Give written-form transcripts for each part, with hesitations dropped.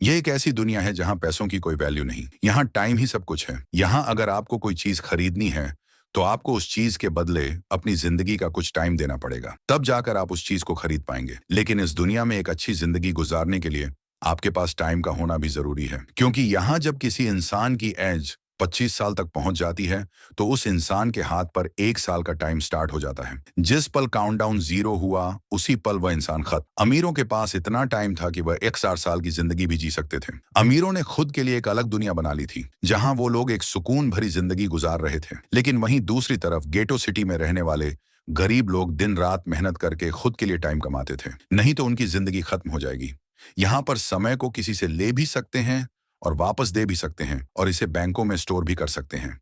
ये एक ऐसी दुनिया है जहां पैसों की कोई वैल्यू नहीं, यहाँ टाइम ही सब कुछ है। यहाँ अगर आपको कोई चीज खरीदनी है तो आपको उस चीज के बदले अपनी जिंदगी का कुछ टाइम देना पड़ेगा, तब जाकर आप उस चीज को खरीद पाएंगे। लेकिन इस दुनिया में एक अच्छी जिंदगी गुजारने के लिए आपके पास टाइम का होना भी जरूरी है, क्योंकि यहाँ जब किसी इंसान की एज 25 साल तक पहुंच जाती है तो उस इंसान के हाथ पर 1 साल का टाइम स्टार्ट हो जाता है। जिस पल काउंटडाउन 0 हुआ उसी पल वह इंसान खत्म। अमीरों के पास इतना टाइम था कि वह 1,000 साल की जिंदगी भी जी सकते थे। अमीरों ने खुद के लिए एक अलग दुनिया बना ली थी जहां वो लोग एक सुकून भरी जिंदगी गुजार रहे थे। लेकिन वहीं दूसरी तरफ गेटो सिटी में रहने वाले गरीब लोग दिन रात मेहनत करके खुद के लिए टाइम कमाते थे, नहीं तो उनकी जिंदगी खत्म हो जाएगी। यहाँ पर समय को किसी से ले भी सकते हैं और वापस दे भी सकते हैं, और इसे बैंकों में स्टोर भी कर सकते हैं।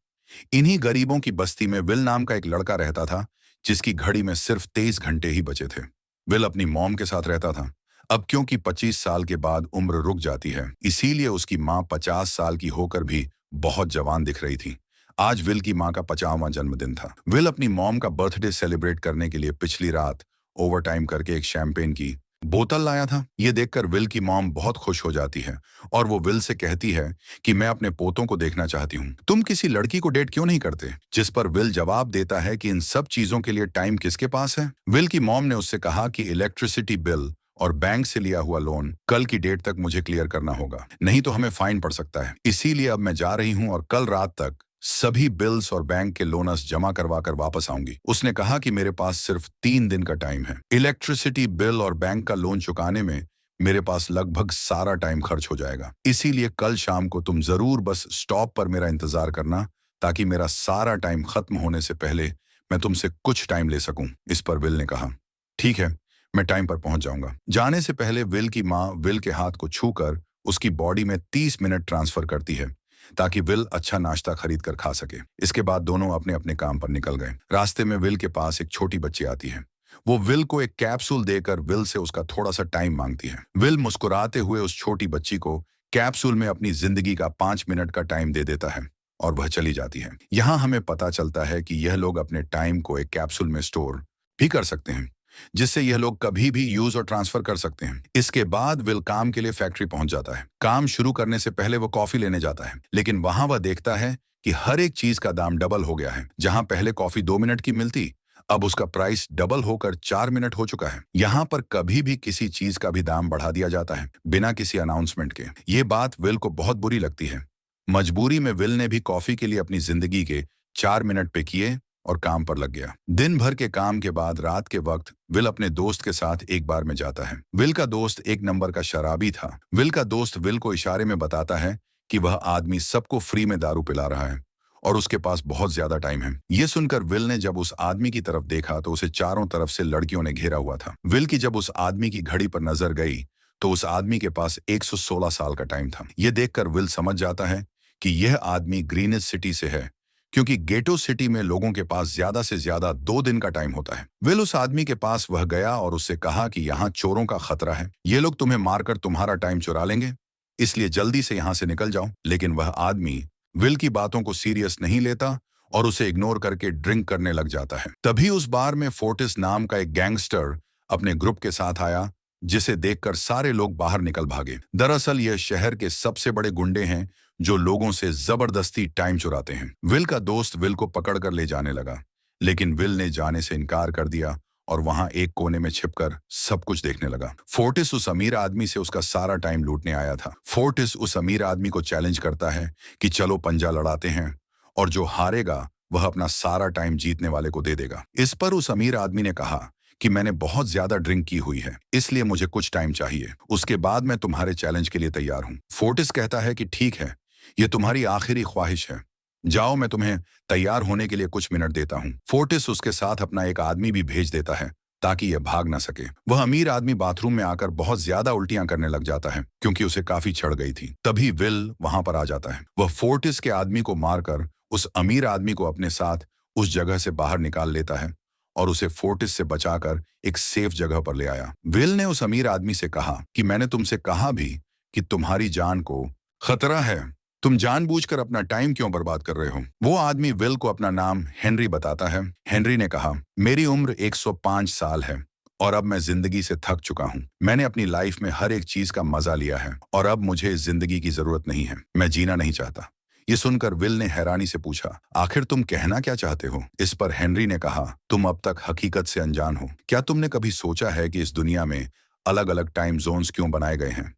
इन्हीं गरीबों की बस्ती में विल नाम का एक लड़का रहता था जिसकी घड़ी में सिर्फ 23 घंटे ही बचे थे। विल अपनी मॉम के साथ रहता था। अब क्योंकि 25 साल के बाद उम्र रुक जाती है, इसीलिए उसकी माँ 50 साल की होकर भी बहुत जवान दिख रही थी। आज विल की माँ का 50वां जन्मदिन था। विल अपनी मॉम का बर्थडे सेलिब्रेट करने के लिए पिछली रात ओवर टाइम करके एक शैंपेन की बोतल लाया था। ये देखकर विल की मॉम बहुत खुश हो जाती है और वो विल से कहती है कि मैं अपने पोतों को देखना चाहती हूँ, तुम किसी लड़की को डेट क्यों नहीं करते? जिस पर विल जवाब देता है कि इन सब चीजों के लिए टाइम किसके पास है। विल की मॉम ने उससे कहा कि इलेक्ट्रिसिटी बिल और बैंक से लिया हुआ लोन कल की डेट तक मुझे क्लियर करना होगा, नहीं तो हमें फाइन पड़ सकता है। इसीलिए अब मैं जा रही हूँ और कल रात तक सभी बिल्स और बैंक के लोनस जमा करवा कर वापस आऊंगी। उसने कहा कि मेरे पास सिर्फ 3 दिन का टाइम है। इलेक्ट्रिसिटी बिल और बैंक का लोन चुकाने में मेरे पास लगभग सारा टाइम खर्च हो जाएगा। इसीलिए कल शाम को तुम जरूर बस स्टॉप पर मेरा इंतजार करना, ताकि मेरा सारा टाइम खत्म होने से पहले मैं तुमसे कुछ टाइम ले सकूं। इस पर विल ने कहा, ठीक है, मैं टाइम पर पहुंच जाऊंगा। जाने से पहले विल की माँ विल के हाथ को छूकर उसकी बॉडी में 30 मिनट ट्रांसफर करती है ताकि विल अच्छा नाश्ता खरीद कर खा सके। इसके बाद दोनों अपने अपने काम पर निकल गए। रास्ते में विल के पास एक छोटी बच्ची आती है। वो विल को एक कैप्सूल देकर विल से उसका थोड़ा सा टाइम मांगती है। विल मुस्कुराते हुए उस छोटी बच्ची को कैप्सूल में अपनी जिंदगी का 5 मिनट का टाइम दे देता है और वह चली जाती है। यहाँ हमें पता चलता है कि यह लोग अपने टाइम को एक कैप्सूल में स्टोर भी कर सकते हैं, जिससे यह लोग कभी भी यूज और ट्रांसफर कर सकते हैं। इसके बाद विल काम के लिए फैक्ट्री पहुंच जाता है। काम शुरू करने से पहले वो कॉफी लेने जाता है, लेकिन वहां वह देखता है कि हर एक चीज का दाम डबल हो गया है। जहां पहले कॉफी 2 मिनट की मिलती, अब उसका प्राइस डबल होकर 4 मिनट हो चुका है। यहाँ पर कभी भी किसी चीज का भी दाम बढ़ा दिया जाता है बिना किसी अनाउंसमेंट के। ये बात विल को बहुत बुरी लगती है। मजबूरी में विल ने भी कॉफी के लिए अपनी जिंदगी के 4 मिनट पे किए और काम पर लग गया। दिन भर के काम के बाद रात के वक्त विल अपने दोस्त के साथ एक बार में जाता है। विल का दोस्त एक नंबर का शराबी था। विल का दोस्त विल को इशारे में बताता है कि वह आदमी सबको फ्री में दारू पिला रहा है और उसके पास बहुत ज्यादा टाइम है। ये सुनकर विल ने जब उस आदमी की तरफ देखा तो उसे चारों तरफ से लड़कियों ने घेरा हुआ था। विल की जब उस आदमी की घड़ी पर नजर गई तो उस आदमी के पास 116 साल का टाइम था। यह देखकर विल समझ जाता है कि यह आदमी ग्रीनेज सिटी से है, क्योंकि गेटो सिटी में लोगों के पास ज्यादा से ज्यादा 2 दिन का टाइम होता है। विल उस आदमी के पास वह गया और उससे कहा कि यहाँ चोरों का खतरा है, ये लोग तुम्हें मारकर तुम्हारा टाइम चुरा लेंगे, इसलिए जल्दी से यहाँ से निकल जाओ। लेकिन वह आदमी विल की बातों को सीरियस नहीं लेता और उसे इग्नोर करके ड्रिंक करने लग जाता है। तभी उस बार में फोर्टिस नाम का एक गैंगस्टर अपने ग्रुप के साथ आया, जिसे देखकर सारे लोग बाहर निकल भागे। दरअसल यह शहर के सबसे बड़े गुंडे हैं जो लोगों से जबरदस्ती टाइम चुराते हैं। विल का दोस्त विल को पकड़कर ले जाने लगा, लेकिन विल ने जाने से इनकार कर दिया और वहां एक कोने में छिपकर सब कुछ देखने लगा। फोर्टिस उस अमीर आदमी से उसका सारा टाइम लूटने आया था। फोर्टिस उस अमीर आदमी को चैलेंज करता है कि चलो पंजा लड़ाते हैं और जो हारेगा वह अपना सारा टाइम जीतने वाले को दे देगा। इस पर उस अमीर आदमी ने कहा कि मैंने बहुत ज्यादा ड्रिंक की हुई है, इसलिए मुझे कुछ टाइम चाहिए, उसके बाद मैं तुम्हारे चैलेंज के लिए तैयार हूं। फोर्टिस कहता है कि ठीक है, यह तुम्हारी आखिरी ख्वाहिश है, जाओ मैं तुम्हें तैयार होने के लिए कुछ मिनट देता हूं। फोर्टिस उसके साथ अपना एक आदमी भी भेज देता है ताकि यह भाग ना सके। वह अमीर आदमी बाथरूम में आकर बहुत ज्यादा उल्टियां करने लग जाता है क्योंकि उसे काफी चढ़ गई थी। तभी विल वहां पर आ जाता है। वह फोर्टिस के आदमी को मारकर उस अमीर आदमी को अपने साथ उस जगह से बाहर निकाल लेता है और उसे फोर्टिस से बचाकर एक सेफ जगह पर ले आया। विल ने उस अमीर आदमी से कहा कि मैंने तुमसे कहा भी कि तुम्हारी जान को खतरा है, तुम जानबूझकर अपना टाइम क्यों बर्बाद कर रहे हो। वो आदमी विल को अपना नाम हेनरी बताता है। हेनरी ने कहा, मेरी उम्र 105 साल है और अब मैं जिंदगी से थक चुका हूँ। मैंने अपनी लाइफ में हर एक चीज का मजा लिया है और अब मुझे इस जिंदगी की जरूरत नहीं है। मैं जीना नहीं चाहता। ये सुनकर विल ने हैरानी से पूछा, आखिर तुम कहना क्या चाहते हो? इस पर हेनरी ने कहा, तुम अब तक हकीकत से अनजान हो। क्या तुमने कभी सोचा है कि इस दुनिया में अलग अलग टाइम जोन्स क्यों बनाए गए हैं?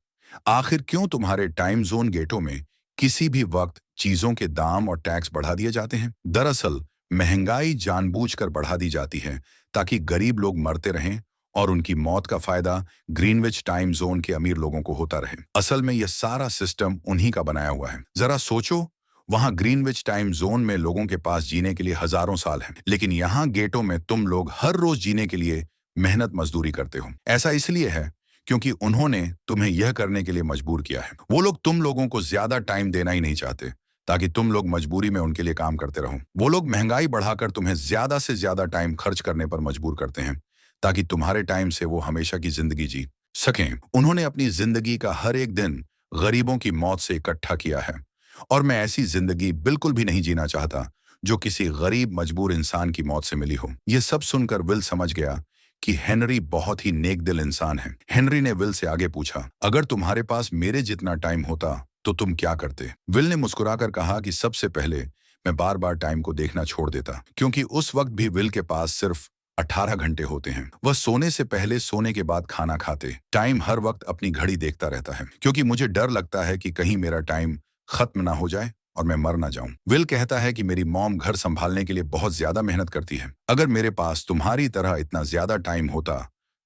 आखिर क्यों तुम्हारे टाइम जोन गेटों में किसी भी वक्त चीजों के दाम और टैक्स बढ़ा दिए जाते हैं? दरअसल महंगाई जानबूझकर बढ़ा दी जाती है ताकि गरीब लोग मरते रहें और उनकी मौत का फायदा ग्रीनविच टाइम जोन के अमीर लोगों को होता रहे। असल में यह सारा सिस्टम उन्हीं का बनाया हुआ है। जरा सोचो, वहां ग्रीनविच टाइम जोन में लोगों के पास जीने के लिए हजारों साल हैं, लेकिन यहाँ गेटों में तुम लोग हर रोज जीने के लिए मेहनत मजदूरी करते हो। ऐसा इसलिए है क्योंकि उन्होंने तुम्हें यह करने के लिए मजबूर किया है। वो लोग तुम लोगों को ज्यादा टाइम देना ही नहीं चाहते ताकि तुम लोग मजबूरी में उनके लिए काम करते रहो। वो लोग महंगाई बढ़ाकर तुम्हें ज्यादा से ज्यादा टाइम खर्च करने पर मजबूर करते हैं ताकि तुम्हारे टाइम से वो हमेशा की जिंदगी जी सकें। उन्होंने अपनी जिंदगी का हर एक दिन गरीबों की मौत से इकट्ठा किया है और मैं ऐसी जिंदगी बिल्कुल भी नहीं जीना चाहता जो किसी गरीब मजबूर इंसान की मौत से मिली हो। यह सब सुनकर विल समझ गया कि हेनरी बहुत ही नेक दिल इंसान है। हेनरी ने विल से आगे पूछा, अगर तुम्हारे पास मेरे जितना टाइम होता तो तुम क्या करते? विल ने मुस्कुराकर कहा कि सबसे पहले मैं बार बार टाइम को देखना छोड़ देता, क्योंकि उस वक्त भी विल के पास सिर्फ 18 घंटे होते हैं। वह सोने से पहले, सोने के बाद खाना खाते टाइम हर वक्त अपनी घड़ी देखता रहता है, क्योंकि मुझे डर लगता है कि कहीं मेरा टाइम खत्म ना हो जाए और मैं मर ना जाऊं। विल कहता है कि मेरी मॉम घर संभालने के लिए बहुत ज्यादा मेहनत करती है। अगर मेरे पास तुम्हारी तरह इतना ज्यादा टाइम होता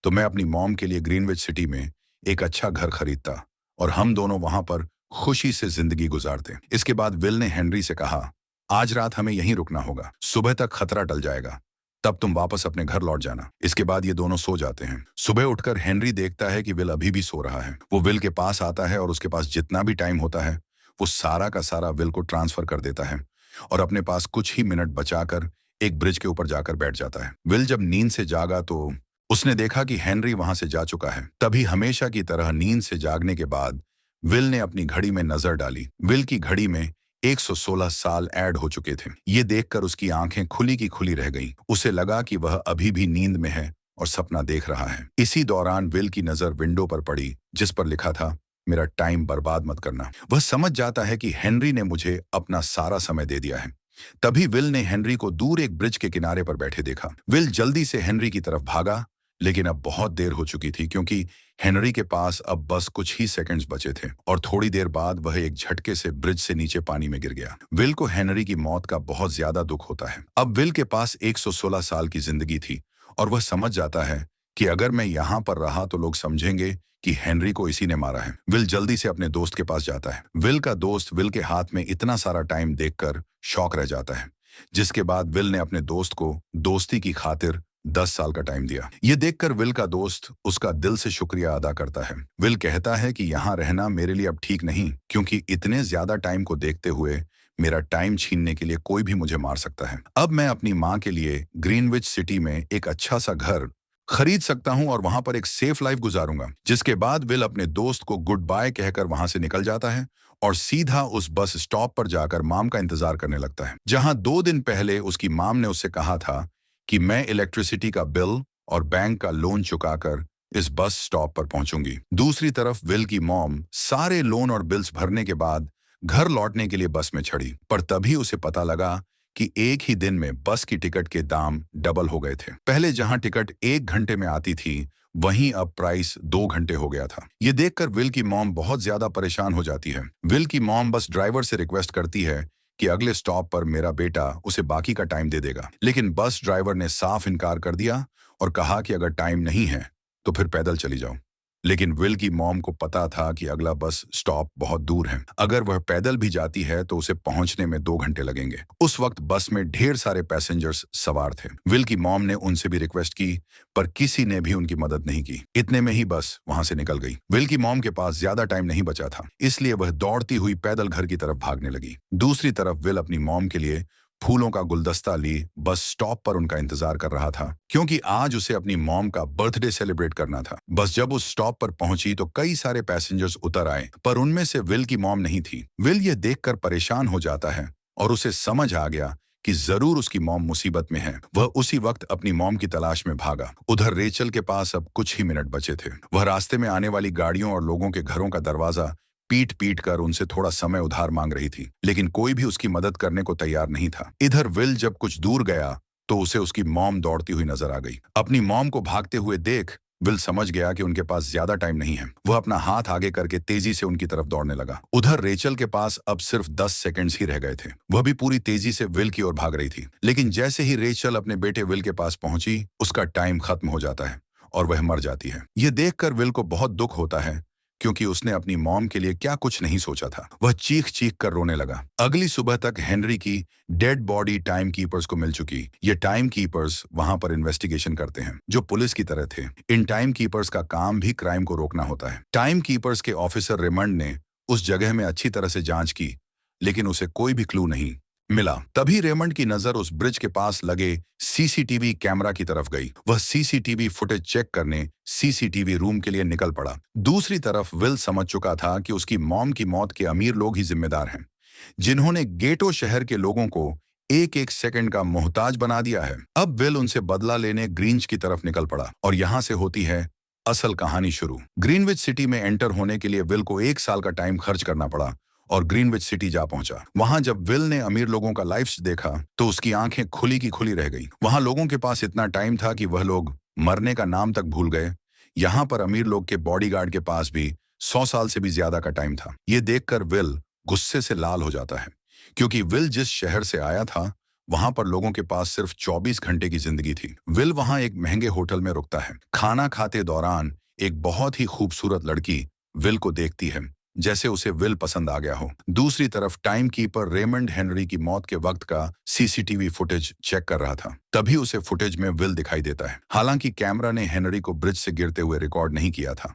तो मैं अपनी मॉम के लिए ग्रीनविच सिटी में एक अच्छा घर खरीदता और हम दोनों वहां पर खुशी से जिंदगी गुजारते। इसके बाद विल ने हेनरी से कहा, आज रात हमें यहीं रुकना होगा, सुबह तक खतरा टल जाएगा, तब तुम वापस अपने घर लौट जाना। इसके बाद ये दोनों सो जाते हैं। सुबह उठकर हेनरी देखता है कि विल अभी भी सो रहा है। वो विल के पास आता है और उसके पास जितना भी टाइम होता है वो सारा का सारा विल को ट्रांसफर कर देता है और अपने पास कुछ ही मिनट बचाकर एक ब्रिज के ऊपर जाकर बैठ जाता है। विल जब नींद से जागा तो उसने देखा कि हेनरी वहां से जा चुका है। तभी हमेशा की तरह नींद से जागने के बाद विल ने अपनी घड़ी में नजर डाली। विल की घड़ी में 116 साल ऐड हो चुके थे। ये देखकर उसकी आंखें खुली की खुली रह गईं। उसे लगा कि वह अभी भी नींद में है और सपना देख रहा है। इसी दौरान विल की नजर विंडो पर पड़ी जिस पर लिखा था, मेरा टाइम बर्बाद मत करना। वह समझ जाता है कि हेनरी ने मुझे अपना सारा समय दे दिया है। तभी विल ने हेनरी को दूर एक ब्रिज के किनारे पर बैठे देखा। विल जल्दी से हेनरी की तरफ भागा, लेकिन अब बहुत देर हो चुकी थी, क्योंकि हेनरी के पास अब बस कुछ ही सेकंड्स बचे थे और थोड़ी देर बाद वह एक झटके से ब्रिज से नीचे पानी में गिर गया। विल को हेनरी की मौत का बहुत ज्यादा दुख होता है। अब विल के पास 116 साल की जिंदगी थी और वह समझ जाता है कि अगर मैं यहाँ पर रहा तो लोग समझेंगे कि हेनरी को इसी ने मारा है। विल जल्दी से अपने दोस्त के पास जाता है। विल का दोस्त विल के हाथ में इतना सारा टाइम देखकर शॉक रह जाता है, जिसके बाद विल ने अपने दोस्त को दोस्ती की खातिर 10 साल का टाइम दिया। ये देखकर विल का दोस्त उसका दिल से शुक्रिया अदा करता है। विल कहता है कि यहाँ रहना मेरे लिए अब ठीक नहीं, क्योंकि इतने ज्यादा टाइम को देखते हुए मेरा टाइम छीनने के लिए कोई भी मुझे मार सकता है। अब मैं अपनी माँ के लिए ग्रीनविच सिटी में एक अच्छा सा घर खरीद सकता हूँ और वहां पर एक सेफ लाइफ गुजारूंगा। जिसके बाद विल अपने दोस्त को गुड बाय कहकर वहां से निकल जाता है और सीधा उस बस स्टॉप पर जाकर माम का इंतजार करने लगता है, जहां 2 दिन पहले उसकी माम ने उससे कहा था कि मैं इलेक्ट्रिसिटी का बिल और बैंक का लोन चुकाकर इस बस स्टॉप पर पहुंचूंगी। दूसरी तरफ विल की मॉम सारे लोन और बिल्स भरने के बाद घर लौटने के लिए बस में चढ़ी, पर तभी उसे पता लगा कि एक ही दिन में बस की टिकट के दाम डबल हो गए थे। पहले जहां टिकट 1 घंटे में आती थी, वहीं अब प्राइस 2 घंटे हो गया था। ये देखकर विल की मॉम बहुत ज्यादा परेशान हो जाती है। विल की मॉम बस ड्राइवर से रिक्वेस्ट करती है कि अगले स्टॉप पर मेरा बेटा उसे बाकी का टाइम दे देगा, लेकिन बस ड्राइवर ने साफ इनकार कर दिया और कहा कि अगर टाइम नहीं है तो फिर पैदल चली जाओ। लेकिन विल की मॉम को पता था कि अगला बस स्टॉप बहुत दूर है। अगर वह पैदल भी जाती है तो उसे पहुंचने में 2 घंटे लगेंगे। उस वक्त बस में ढेर सारे पैसेंजर्स सवार थे। विल की मॉम ने उनसे भी रिक्वेस्ट की, पर किसी ने भी उनकी मदद नहीं की। इतने में ही बस वहां से निकल गई। विल की मॉम के पास ज्यादा टाइम नहीं बचा था, इसलिए वह दौड़ती हुई पैदल घर की तरफ भागने लगी। दूसरी तरफ विल अपनी मॉम के लिए फूलों का गुलदस्ता ली बस स्टॉप पर उनका इंतजार कर रहा था, क्योंकि आज उसे अपनी मॉम का बर्थडे सेलिब्रेट करना था। बस जब उस स्टॉप पर पहुंची तो कई सारे पैसेंजर्स उतर आए, पर उनमें से विल की मॉम नहीं थी। विल ये देखकर परेशान हो जाता है और उसे समझ आ गया कि जरूर उसकी मॉम मुसीबत में है। वह उसी वक्त अपनी मॉम की तलाश में भागा। उधर रेचल के पास अब कुछ ही मिनट बचे थे। वह रास्ते में आने वाली गाड़ियों और लोगों के घरों का दरवाजा पीट पीट कर उनसे थोड़ा समय उधार मांग रही थी, लेकिन कोई भी उसकी मदद करने को तैयार नहीं था। इधर विल जब कुछ दूर गया तो उसे उसकी मॉम दौड़ती हुई नजर आ गई। अपनी मॉम को भागते हुए देख विल समझ गया कि उनके पास ज्यादा टाइम नहीं है। वह अपना हाथ आगे करके तेजी से उनकी तरफ दौड़ने लगा। उधर रेचल के पास अब सिर्फ 10 सेकंड्स ही रह गए थे। वह भी पूरी तेजी से विल की ओर भाग रही थी, लेकिन जैसे ही रेचल अपने बेटे विल के पास पहुंची, उसका टाइम खत्म हो जाता है और वह मर जाती है। यह देखकर विल को बहुत दुख होता है, क्योंकि उसने अपनी मॉम के लिए क्या कुछ नहीं सोचा था। वह चीख चीख कर रोने लगा। अगली सुबह तक हेनरी की डेड बॉडी टाइम कीपर्स को मिल चुकी। ये टाइम कीपर्स वहां पर इन्वेस्टिगेशन करते हैं, जो पुलिस की तरह थे। इन टाइम कीपर्स का काम भी क्राइम को रोकना होता है। टाइम कीपर्स के ऑफिसर रेमंड ने उस जगह में अच्छी तरह से जांच की, लेकिन उसे कोई भी क्लू नहीं मिला। तभी रेमंड की नजर उस ब्रिज के पास लगे सीसीटीवी कैमरा की तरफ गई। वह सीसीटीवी फुटेज चेक करने सीसीटीवी रूम के लिए निकल पड़ा। दूसरी तरफ विल समझ चुका था कि उसकी मॉम की मौत के अमीर लोग ही जिम्मेदार हैं, जिन्होंने गेटो शहर के लोगों को एक एक सेकंड का मोहताज बना दिया है। अब विल उनसे बदला लेने ग्रींच की तरफ निकल पड़ा, और यहां से होती है असल कहानी शुरू। ग्रीनविच सिटी में एंटर होने के लिए विल को 1 साल का टाइम खर्च करना पड़ा और ग्रीनविच सिटी जा पहुंचा। वहां जब विल ने अमीर लोगों का लाइफ देखा तो उसकी आंखें खुली की खुली रह गई। वहां लोगों के पास इतना टाइम था कि वह लोग मरने का नाम तक भूल गए। यहाँ पर अमीर लोग के बॉडीगार्ड के पास भी 100 साल से भी ज्यादा का टाइम था। ये देखकर विल गुस्से से लाल हो जाता है, क्योंकि विल जिस शहर से आया था वहां पर लोगों के पास सिर्फ 24 घंटे की जिंदगी थी। विल वहां एक महंगे होटल में रुकता है। खाना खाते दौरान एक बहुत ही खूबसूरत लड़की विल को देखती है, जैसे उसे विल पसंद आ गया हो। दूसरी तरफ टाइम कीपर रेमंड हेनरी की मौत के वक्त का सीसीटीवी फुटेज चेक कर रहा था। तभी उसे फुटेज में विल दिखाई देता है। हालांकि कैमरा ने हेनरी को ब्रिज से गिरते हुए रिकॉर्ड नहीं किया था,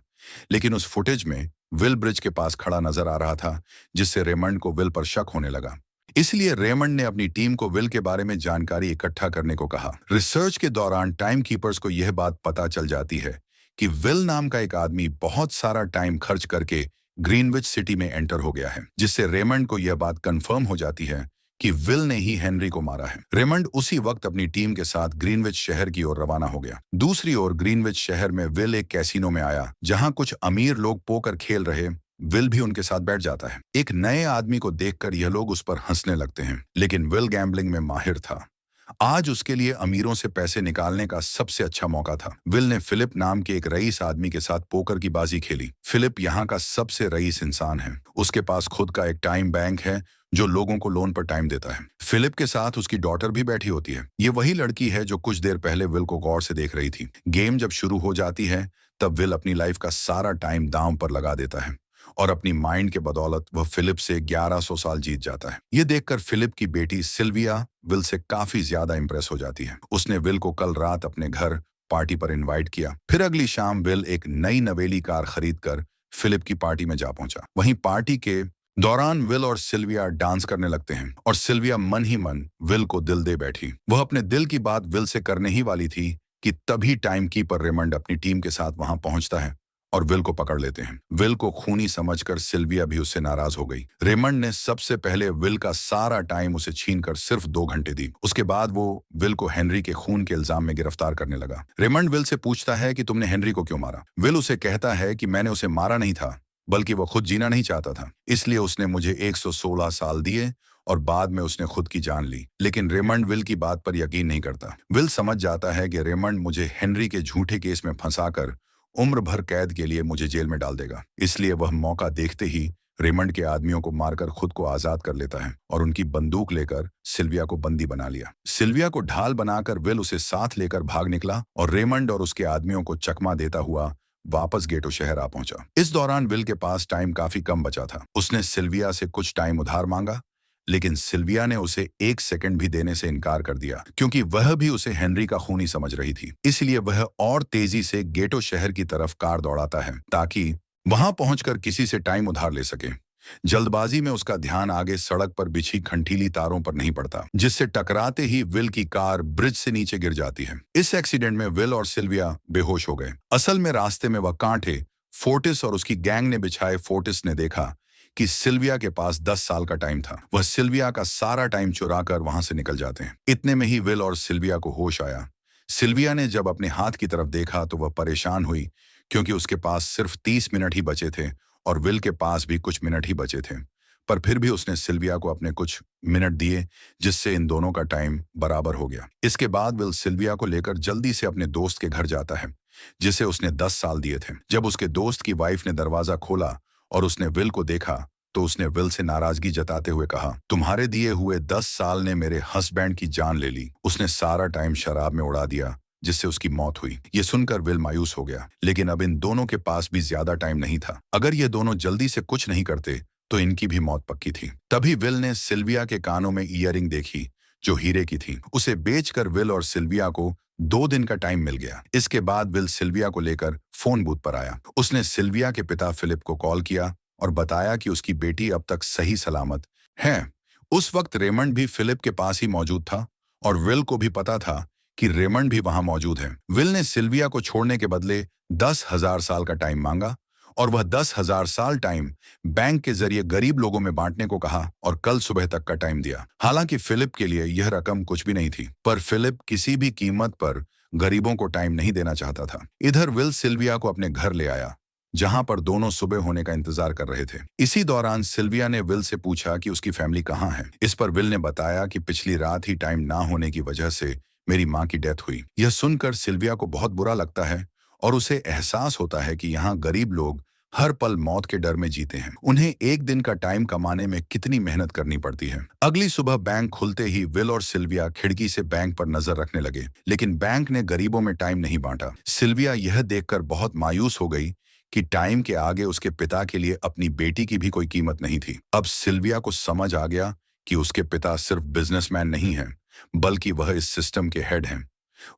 लेकिन उस फुटेज में विल ब्रिज के पास खड़ा नजर आ रहा था, जिससे रेमंड को विल पर शक होने लगा। इसलिए रेमंड ने अपनी टीम को विल के बारे में जानकारी इकट्ठा करने को कहा। रिसर्च के दौरान टाइम कीपर्स को यह बात पता चल जाती है कि विल नाम का एक आदमी बहुत सारा टाइम खर्च करके ग्रीनविच सिटी में एंटर हो गया है, जिससे रेमंड को यह बात कंफर्म हो जाती है कि विल ने ही हेनरी को मारा है। रेमंड उसी वक्त अपनी टीम के साथ ग्रीनविच शहर की ओर रवाना हो गया। दूसरी ओर ग्रीनविच शहर में विल एक कैसीनो में आया, जहां कुछ अमीर लोग पोकर खेल रहे। विल भी उनके साथ बैठ जाता है। एक नए आदमी को देखकर यह लोग उस पर हंसने लगते हैं, लेकिन विल गैम्बलिंग में माहिर था। आज उसके लिए अमीरों से पैसे निकालने का सबसे अच्छा मौका था। विल ने फिलिप नाम के एक रईस आदमी के साथ पोकर की बाजी खेली। फिलिप यहाँ का सबसे रईस इंसान है। उसके पास खुद का एक टाइम बैंक है जो लोगों को लोन पर टाइम देता है। फिलिप के साथ उसकी डॉटर भी बैठी होती है। ये वही लड़की है जो कुछ देर पहले विल को गौर से देख रही थी। गेम जब शुरू हो जाती है तब विल अपनी लाइफ का सारा टाइम दांव पर लगा देता है, और अपनी माइंड के बदौलत वह फिलिप से 1100 साल जीत जाता है। ये देखकर फिलिप की बेटी सिल्विया विल से काफी ज्यादा इंप्रेस हो जाती है। उसने विल को कल रात अपने घर पार्टी पर इनवाइट किया। फिर अगली शाम विल एक नई नवेली कार खरीदकर फिलिप की पार्टी में जा पहुंचा। वहीं पार्टी के दौरान विल और सिल्विया डांस करने लगते हैं, और सिल्विया मन ही मन विल को दिल दे बैठी। वह अपने दिल की बात विल से करने ही वाली थी कि तभी टाइम कीपर रेमंड अपनी टीम के साथ वहां पहुंचता है और विल को पकड़ लेते हैं। विल को खूनी समझकर सिल्विया भी उससे नाराज हो गई। रेमंड ने सबसे पहले विल का सारा टाइम उसे छीनकर सिर्फ 2 घंटे दी। उसके बाद वो विल को हेनरी के खून के इल्जाम में गिरफ्तार करने लगा। रेमंड विल से पूछता है कि तुमने हेनरी को क्यों मारा। विल उसे कहता है कि मैंने उसे मारा नहीं था, बल्कि वो खुद जीना नहीं चाहता था, इसलिए उसने मुझे 116 साल दिए और बाद में उसने खुद की जान ली। लेकिन रेमंड विल की बात पर यकीन नहीं करता। विल समझ जाता है कि रेमंड मुझे हेनरी के झूठे केस में फंसाकर उम्र भर कैद के लिए मुझे जेल में डाल देगा। इसलिए वह मौका देखते ही रेमंड के आदमियों को मारकर खुद को आजाद कर लेता है और उनकी बंदूक लेकर सिल्विया को बंदी बना लिया। सिल्विया को ढाल बनाकर विल उसे साथ लेकर भाग निकला और रेमंड और उसके आदमियों को चकमा देता हुआ वापस गेटो शहर आ पहुंचा। इस दौरान विल के पास टाइम काफी कम बचा था। उसने सिल्विया से कुछ टाइम उधार मांगा, लेकिन सिल्विया ने उसे 1 सेकंड भी देने से इनकार कर दिया, क्योंकि वह भी उसे हेनरी का खूनी समझ रही थी। इसलिए वह और तेजी से गेटो शहर की तरफ कार दौड़ाता है ताकि वहां पहुंचकर किसी से टाइम उधार ले सके। जल्दबाजी में उसका ध्यान आगे सड़क पर बिछी खंडीली तारों पर नहीं पड़ता, जिससे टकराते ही विल की कार ब्रिज से नीचे गिर जाती है। इस एक्सीडेंट में विल और सिल्विया बेहोश हो गए। असल में रास्ते में वह कांटे फोर्टिस और उसकी गैंग ने बिछाए। फोर्टिस ने देखा कि सिल्विया के पास 10 साल का टाइम था। वह सिल्विया का सारा टाइम चुरा कर वहां से निकल जाते हैं। इतने में ही विल और सिल्विया को होश आया। सिल्विया ने जब अपने हाथ की तरफ देखा तो वह परेशान हुई, क्योंकि उसके पास सिर्फ 30 मिनट ही बचे थे और विल के पास भी कुछ मिनट ही बचे थे। पर फिर भी उसने सिल्विया को अपने कुछ मिनट दिए, जिससे इन दोनों का टाइम बराबर हो गया। इसके बाद विल सिल्विया को लेकर जल्दी से अपने दोस्त के घर जाता है, जिसे उसने 10 साल दिए थे। जब उसके दोस्त की वाइफ ने दरवाजा खोला और उसने विल को देखा, तो उसने विल से नाराजगी जताते हुए कहा, तुम्हारे दिए हुए 10 साल ने मेरे हस्बैंड की जान ले ली। उसने सारा टाइम शराब में उड़ा दिया, जिससे उसकी मौत हुई। ये सुनकर विल मायूस हो गया, लेकिन अब इन दोनों के पास भी ज्यादा टाइम नहीं था। अगर ये दोनों जल्दी से कुछ नहीं करते तो इनकी भी मौत पक्की थी। तभी विल ने सिल्विया के कानों में ईयरिंग देखी, जो हीरे की थी। उसे बेचकर विल और सिल्विया को 2 दिन का टाइम मिल गया। इसके बाद विल सिल्विया को लेकर फोन बूथ पर आया। उसने सिल्विया के पिता फिलिप को कॉल किया और बताया कि उसकी बेटी अब तक सही सलामत है। उस वक्त रेमंड भी फिलिप के पास ही मौजूद था और विल को भी पता था कि रेमंड भी वहां मौजूद है। विल ने सिल्विया को छोड़ने के बदले 10,000 साल का टाइम मांगा और वह 10,000 साल टाइम बैंक के जरिए गरीब लोगों में बांटने को कहा और कल सुबह तक का टाइम दिया। हालांकि फिलिप के लिए यह रकम कुछ भी नहीं थी, पर फिलिप किसी भी कीमत पर गरीबों को टाइम नहीं देना चाहता था। इधर विल सिल्विया को अपने घर ले आया, जहां पर दोनों सुबह होने का इंतजार कर रहे थे। इसी दौरान सिल्विया ने विल से पूछा कि उसकी फैमिली कहाँ है। इस पर विल ने बताया कि पिछली रात ही टाइम ना होने की वजह से मेरी माँ की डेथ हुई। यह सुनकर सिल्विया को बहुत बुरा लगता है और उसे एहसास होता है कि यहाँ गरीब लोग हर पल मौत के डर में जीते हैं। उन्हें एक दिन का टाइम कमाने में कितनी मेहनत करनी पड़ती है। अगली सुबह बैंक खुलते ही विल और सिल्विया खिड़की से बैंक पर नजर रखने लगे, लेकिन बैंक ने गरीबों में टाइम नहीं बांटा। सिल्विया यह देखकर बहुत मायूस हो गई कि टाइम के आगे उसके पिता के लिए अपनी बेटी की भी कोई कीमत नहीं थी। अब सिल्विया को समझ आ गया कि उसके पिता सिर्फ बिजनेसमैन नहीं हैं, बल्कि वह इस सिस्टम के हेड हैं।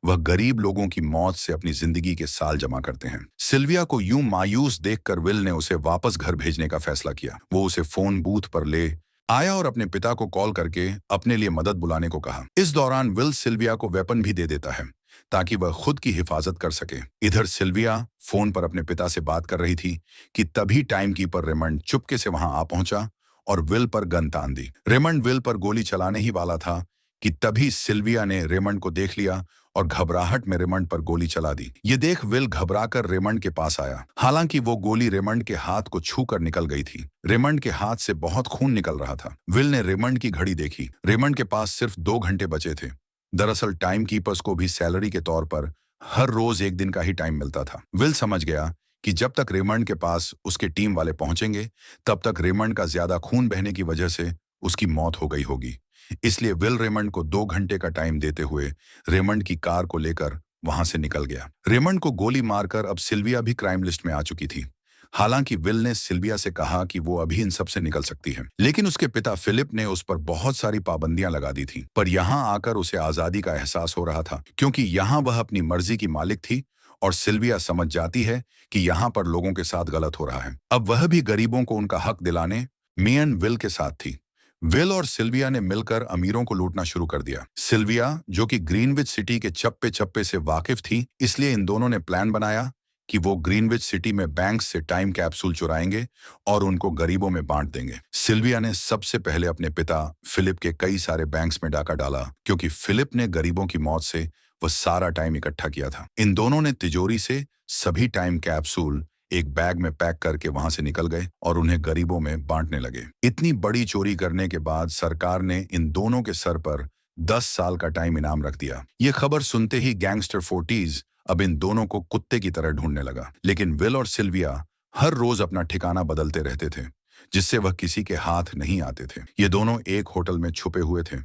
वह गरीब लोगों की मौत से अपनी जिंदगी के साल जमा करते हैं। सिल्विया को यूं मायूस देखकर विल ने उसे वापस घर भेजने का फैसला किया। वो उसे फोन बूथ पर ले आया और अपने पिता को कॉल करके अपने लिए मदद बुलाने को कहा। इस दौरान विल सिल्विया को वेपन भी दे देता है, ताकि वह खुद की हिफाजत कर सके। इधर सिल्विया फोन पर अपने पिता से बात कर रही थी कि तभी टाइम कीपर रेमंड चुपके से वहां आ पहुंचा और विल पर गन तान दी। रेमंड विल पर गोली चलाने ही वाला था कि तभी सिल्विया ने रेमंड को देख लिया और घबराहट में रेमंड पर गोली चला दी। ये देख विल घबराकर रेमंड के पास आया। हालांकि वो गोली रेमंड के हाथ को छूकर निकल गई थी। रेमंड के हाथ से बहुत खून निकल रहा था। विल ने रेमंड की घड़ी देखी। रेमंड के पास सिर्फ 2 घंटे बचे थे। दरअसल टाइम कीपर्स को भी सैलरी के तौर पर हर रोज 1 दिन का ही टाइम मिलता था। विल समझ गया कि जब तक रेमंड के पास उसके टीम वाले पहुंचेंगे, तब तक रेमंड का ज्यादा खून बहने की वजह से उसकी मौत हो गई होगी। इसलिए विल रेमंड को 2 घंटे का टाइम देते हुए रेमंड की कार को लेकर वहां से निकल गया। रेमंड को गोली मारकर अब सिल्विया भी क्राइम लिस्ट में आ चुकी थी। हालांकि विल ने सिल्विया से कहा कि वो अभी इन सब से निकल सकती है, लेकिन उसके पिता फिलिप ने उस पर बहुत सारी पाबंदियां लगा दी थी। पर यहाँ आकर उसे आजादी का एहसास हो रहा था, क्योंकि यहाँ वह अपनी मर्जी की मालिक थी और सिल्विया समझ जाती है कि यहाँ पर लोगों के साथ गलत हो रहा है। अब वह भी गरीबों को उनका हक दिलाने मियन विल के साथ थी। विल और सिल्विया ने मिलकर अमीरों को लूटना शुरू कर दिया। सिल्विया, जो कि ग्रीनविच सिटी के चप्पे चप्पे से वाकिफ थी, इसलिए इन दोनों ने प्लान बनाया कि वो ग्रीनविच सिटी में बैंक से टाइम कैप्सूल चुराएंगे और उनको गरीबों में बांट देंगे। सिल्विया ने सबसे पहले अपने पिता फिलिप के कई सारे बैंक्स में डाका डाला, क्योंकि फिलिप ने गरीबों की मौत से वह सारा टाइम इकट्ठा किया था। इन दोनों ने तिजोरी से सभी टाइम कैप्सूल एक बैग में पैक करके वहां से निकल गए और उन्हें गरीबों में बांटने लगे। इतनी बड़ी चोरी करने के बाद सरकार ने इन दोनों के सर पर 10 साल का टाइम इनाम रख दिया। ये खबर सुनते ही गैंगस्टर फोर्टीज अब इन दोनों को कुत्ते की तरह ढूंढने लगा। लेकिन विल और सिल्विया हर रोज अपना ठिकाना बदलते रहते थे, जिससे वह किसी के हाथ नहीं आते थे। ये दोनों एक होटल में छुपे हुए थे।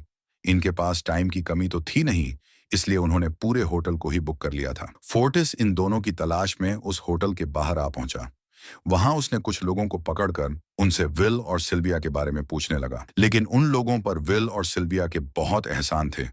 इनके पास टाइम की कमी तो थी नहीं, इसलिए उन्होंने पूरे होटल को ही बुक कर लिया था। फोर्टिस इन दोनों की तलाश में उस होटल के बाहर आ पहुंचा। वहां उसने कुछ लोगों को पकड़कर उनसे विल और सिल्विया के बारे में पूछने लगा। लेकिन उन लोगों पर विल और सिल्विया के बहुत एहसान थे।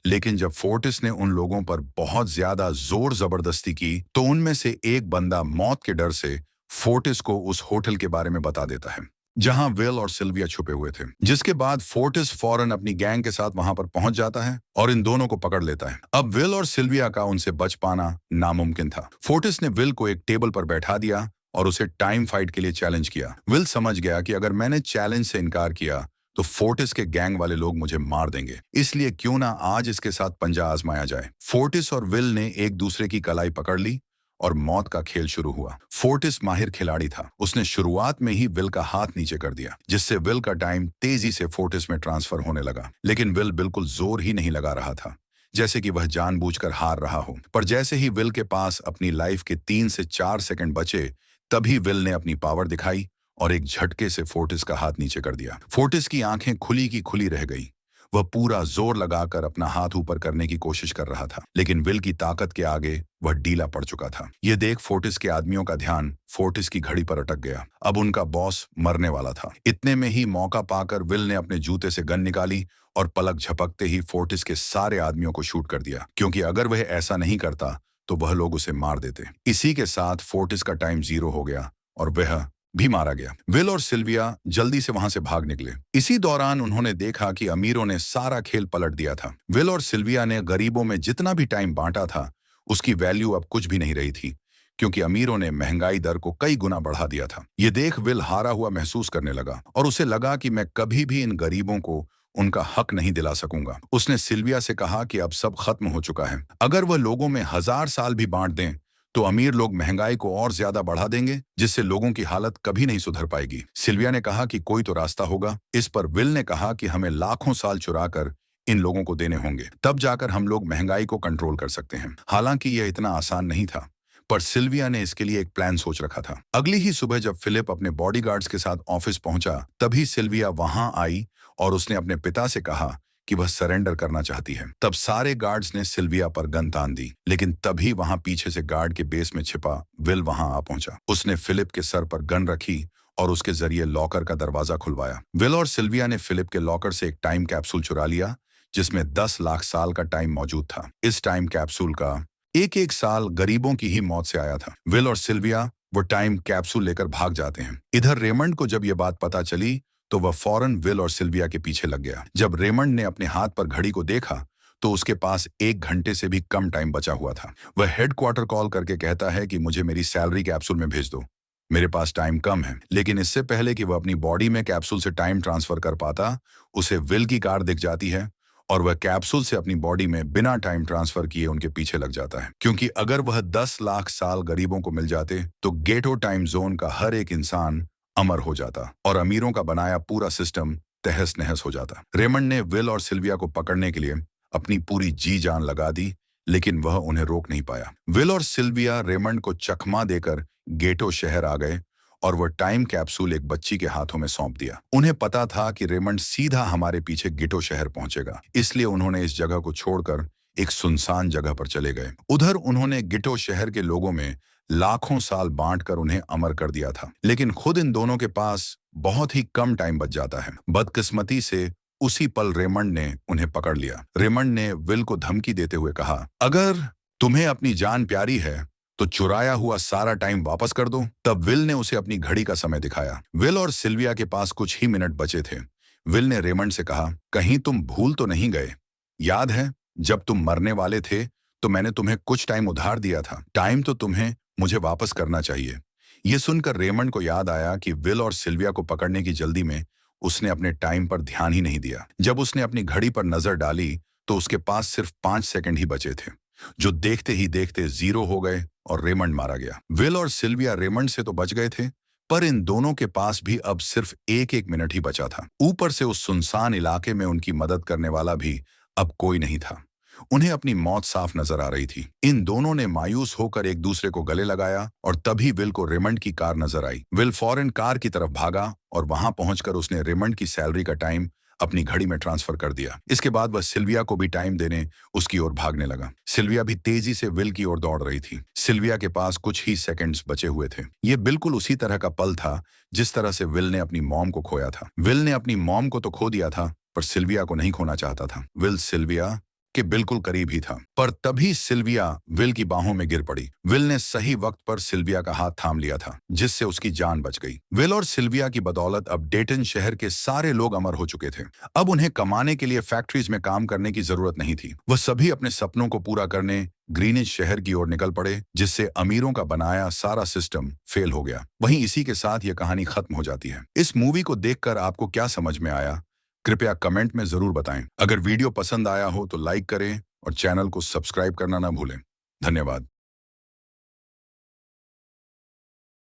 लेकिन जब फोर्टिस ने उन लोगों पर बहुत ज्यादा जोर जबरदस्ती की, तो उनमें से एक बंदा मौत के डर से फोर्टिस को उस होटल के बारे में बता देता है जहां विल और सिल्विया छुपे हुए थे। जिसके बाद फोर्टिस फौरन अपनी गैंग के साथ वहां पर पहुंच जाता है और इन दोनों को पकड़ लेता है। अब विल और सिल्विया का उनसे बच पाना नामुमकिन था। फोर्टिस ने विल को एक टेबल पर बैठा दिया और उसे टाइम फाइट के लिए चैलेंज किया। विल समझ गया कि अगर मैंने चैलेंज से इनकार किया तो फोर्टिस के गैंग वाले लोग मुझे मार देंगे, इसलिए क्यों ना आज इसके साथ पंजा आजमाया जाए। फोर्टिस और विल ने एक दूसरे की कलाई पकड़ ली और मौत का खेल शुरू हुआ। फोर्टिस माहिर खिलाड़ी था। उसने शुरुआत में ही विल का हाथ नीचे कर दिया, जिससे विल का टाइम तेजी से फोर्टिस में ट्रांसफर होने लगा। लेकिन विल बिल्कुल जोर ही नहीं लगा रहा था, जैसे कि वह जानबूझकर हार रहा हो। पर जैसे ही विल के पास अपनी लाइफ के 3 से 4 सेकंड बचे, तभी विल ने अपनी पावर दिखाई और एक झटके से फोर्टिस का हाथ नीचे कर दिया। फोर्टिस की आंखें खुली की खुली रह गई। वह पूरा जोर लगाकर अपना हाथ ऊपर करने की कोशिश कर रहा था, लेकिन विल की ताकत के आगे वह ढीला पड़ चुका था। यह देख फोर्टिस के आदमियों का ध्यान फोर्टिस की घड़ी पर अटक गया। अब उनका बॉस मरने वाला था। इतने में ही मौका पाकर विल ने अपने जूते से गन निकाली और पलक झपकते ही फोर्टिस के सारे आदमियों को शूट कर दिया, क्योंकि अगर वह ऐसा नहीं करता तो वह लोग उसे मार देते। इसी के साथ फोर्टिस का टाइम 0 हो गया और वह भी मारा गया। विल और सिल्विया जल्दी से वहां से भाग निकले। इसी दौरान उन्होंने देखा कि अमीरों ने सारा खेल पलट दिया था। विल और सिल्विया ने गरीबों में जितना भी टाइम बांटा था, उसकी वैल्यू अब कुछ भी नहीं रही थी, क्योंकि अमीरों ने महंगाई दर को कई गुना बढ़ा दिया था। ये देख विल हारा हुआ महसूस करने लगा और उसे लगा कि मैं कभी भी इन गरीबों को उनका हक नहीं दिला सकूंगा। उसने सिल्विया से कहा कि अब सब खत्म हो चुका है। अगर वह लोगों में 1000 साल भी बांट दें तो अमीर लोग महंगाई को और ज्यादा बढ़ा देंगे, जिससे लोगों की हालत कभी नहीं सुधर पाएगी। सिल्विया ने कहा कि कोई तो रास्ता होगा। इस पर विल ने कहा कि हमें लाखों साल चुराकर इन लोगों को देने होंगे, तब जाकर हम लोग महंगाई को कंट्रोल कर सकते हैं। हालांकि यह इतना आसान नहीं था, पर सिल्विया ने इसके लिए एक प्लान सोच रखा था। अगली ही सुबह जब फिलिप अपने बॉडीगार्ड्स के साथ ऑफिस पहुंचा, तभी सिल्विया वहां आई और उसने अपने पिता से कहा कि वह सरेंडर करना चाहती है। तब सारे गार्ड्स ने सिल्विया पर गन तान दी, लेकिन तभी वहां पीछे से गार्ड के बेस में छिपा विल वहां आ पहुंचा। उसने फिलिप के सर पर गन रखी और उसके जरिए लॉकर का दरवाजा खुलवाया। विल और सिल्विया ने फिलिप के लॉकर से एक टाइम कैप्सूल चुरा लिया, जिसमें 10 लाख साल का टाइम मौजूद था। इस टाइम कैप्सूल का एक एक साल गरीबों की ही मौत से आया था। विल और सिल्विया वो टाइम कैप्सूल लेकर भाग जाते हैं। इधर रेमंड को जब ये बात पता चली तो वह फौरन विल और सिल्विया के पीछे लग गया। जब रेमंड ने अपने हाथ पर घड़ी को देखा तो उसके पास 1 घंटे से भी कम टाइम बचा हुआ था। वह हेडक्वार्टर कॉल करके कहता है कि मुझे मेरी सैलरी कैप्सूल में भेज दो, मेरे पास टाइम कम है। लेकिन इससे पहले कि वह अपनी बॉडी में कैप्सूल से टाइम ट्रांसफर कर पाता, उसे विल की कार दिख जाती है और वह कैप्सूल से अपनी बॉडी में बिना टाइम ट्रांसफर किए उनके पीछे लग जाता है। क्योंकि अगर वह 10 लाख साल गरीबों को मिल जाते तो गेटो टाइम जोन का हर एक इंसान अमर हो जाता और अमीरों का बनाया पूरा सिस्टम तहस नहस हो जाता। रेमंड ने विल और सिल्विया को पकड़ने के लिए अपनी पूरी जी जान लगा दी, लेकिन वह उन्हें रोक नहीं पाया। विल और सिल्विया रेमंड को चकमा देकर गेटो शहर आ गए और वह टाइम कैप्सूल एक बच्ची के हाथों में सौंप दिया। उन्हें पता था कि रेमंड सीधा हमारे पीछे गेटो शहर पहुंचेगा, इसलिए उन्होंने इस जगह को छोड़कर एक सुनसान जगह पर चले गए। उधर उन्होंने गेटो शहर के लोगों में लाखों साल बांटकर उन्हें अमर कर दिया था, लेकिन खुद इन दोनों के पास बहुत ही कम टाइम बच जाता है। बदकिस्मती से उसी पल रेमंड ने उन्हें पकड़ लिया। रेमंड ने विल को धमकी देते हुए कहा, अगर तुम्हें अपनी जान प्यारी है तो चुराया हुआ सारा टाइम वापस कर दो। तब विल ने उसे अपनी घड़ी का समय दिखाया। विल और सिल्विया के पास कुछ ही मिनट बचे थे। विल ने रेमंड से कहा, कहीं तुम भूल तो नहीं गए? याद है जब तुम मरने वाले थे तो मैंने तुम्हें कुछ टाइम उधार दिया था। टाइम तो तुम्हें मुझे वापस करना चाहिए। यह सुनकर रेमंड को याद आया कि विल और सिल्विया को पकड़ने की जल्दी में उसने अपने टाइम पर ध्यान ही नहीं दिया। जब उसने अपनी घड़ी पर नजर डाली तो उसके पास सिर्फ 5 सेकंड ही बचे थे, जो देखते ही देखते 0 हो गए और रेमंड मारा गया। विल और सिल्विया रेमंड से तो बच गए थे, पर इन दोनों के पास भी अब सिर्फ 1-1 मिनट ही बचा था। ऊपर से उस सुनसान इलाके में उनकी मदद करने वाला भी अब कोई नहीं था। उन्हें अपनी मौत साफ नजर आ रही थी। इन दोनों ने मायूस होकर एक दूसरे को गले लगाया और तभी विल को रेमंड की कार नजर आई। विल फौरन कार की तरफ भागा और वहां पहुंचकर उसने रेमंड की सैलरी का टाइम अपनी घड़ी में ट्रांसफर कर दिया। इसके बाद वह सिल्विया को भी टाइम देने उसकी ओर भागने लगा। सिल्विया भी तेजी से विल की ओर दौड़ रही थी। सिल्विया के पास कुछ ही सेकंड्स बचे हुए थे। ये बिल्कुल उसी तरह का पल था जिस तरह से विल ने अपनी मॉम को खोया था। विल ने अपनी मॉम को तो खो दिया था, पर सिल्विया को नहीं खोना चाहता था। विल सिल्विया के बिल्कुल करीब ही था। पर तभी सिल्विया विल की बाहों में गिर पड़ी। विल ने सही वक्त पर सिल्विया का हाथ थाम लिया था, जिससे उसकी जान बच गई। विल और सिल्विया की बदौलत अब डेटन शहर के सारे लोग अमर हो चुके थे। अब उन्हें कमाने के लिए फैक्ट्रीज में काम करने की जरूरत नहीं थी। वह सभी अपने सपनों को पूरा करने ग्रीनिच शहर की ओर निकल पड़े, जिससे अमीरों का बनाया सारा सिस्टम फेल हो गया। वहीं इसी के साथ यह कहानी खत्म हो जाती है। इस मूवी को देखकर आपको क्या समझ में आया, कृपया कमेंट में जरूर बताएं। अगर वीडियो पसंद आया हो तो लाइक करें और चैनल को सब्सक्राइब करना ना भूलें। धन्यवाद।